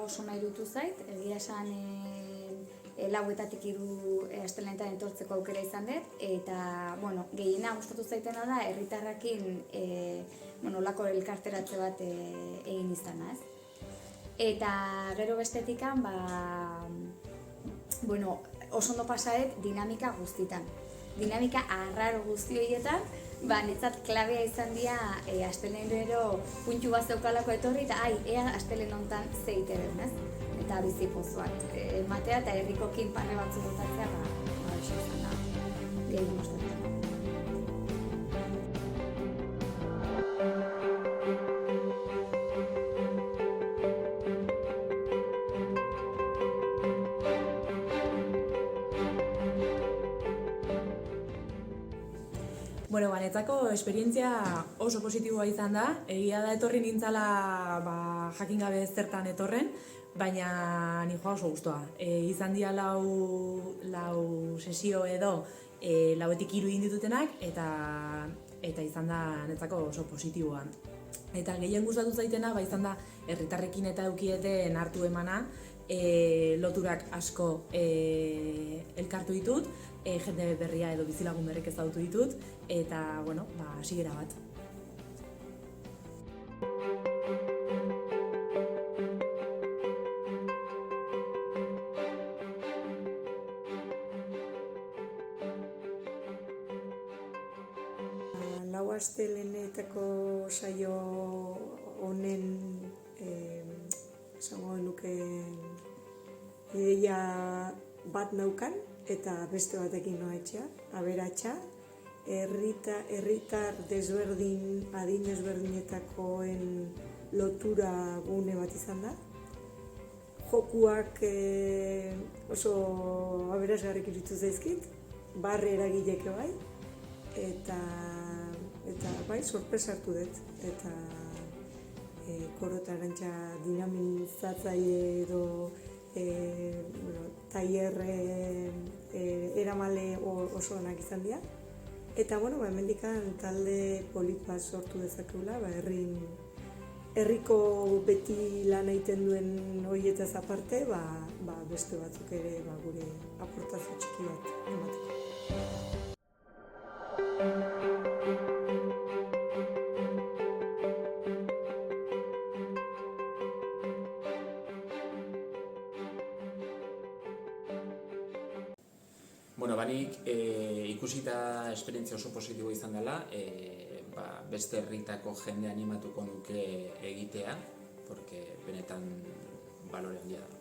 oso nahi dutu zait, egia esan lauetatik 3 astelenetan etortzeko aukera izan dut, eta gehiena gustatu zaitena da herritarrekin olako elkarteratze bat egin izana, ez? Eta gero bestetikan, oso ondo pasaret dinamika guztitan. Dinamika arraro guzti horietan, netzat klabea izan dira astelenero puntu bat zeukalako etorri, eta ea astelen honetan zeite den, ez? Eta bizi pozoak ematea eta herrikokin parre batzuk botatzea, eso izan da, gehi gustatzen. Netzako esperientzia oso positiboa izan da. Egia da etorri nintzala jakin gabe zertan etorren, baina ni joa oso gustoa. Izan dira lau sesio edo lauetik 3 egin ditutenak, eta izan da netzako oso positiboa. Eta gehien gustatu zaitena izan da herritarrekin eta eukieten hartu emana, loturak asko elkartu ditut, jende berria edo bizilagun berrik ezagutu ditut, eta, hasiera bat. Lau astelenetako saio honen esango nuke ideia bat naukan eta beste batekin noa aberatsa. Herritar desberdin, adin desberdinetakoen lotura gune bat izan da. Jokuak oso aberasgarrik iruditu zaizkit, barre eragileke bai, eta sorpresa hartu dut, eta Koro eta Arantxa dinamizatzaile edo tailer eramale oso onak izan dira. Eta hemendikan talde polit bat sortu dezakegula, herriko beti lan egiten duen horietaz aparte, beste batzuk ere gure aportazio txiki bat emateko. Banik ikusita esperientzia oso positiboa izan dela, beste herritako jende animatuko nuke egitea, porque benetan balore handia da.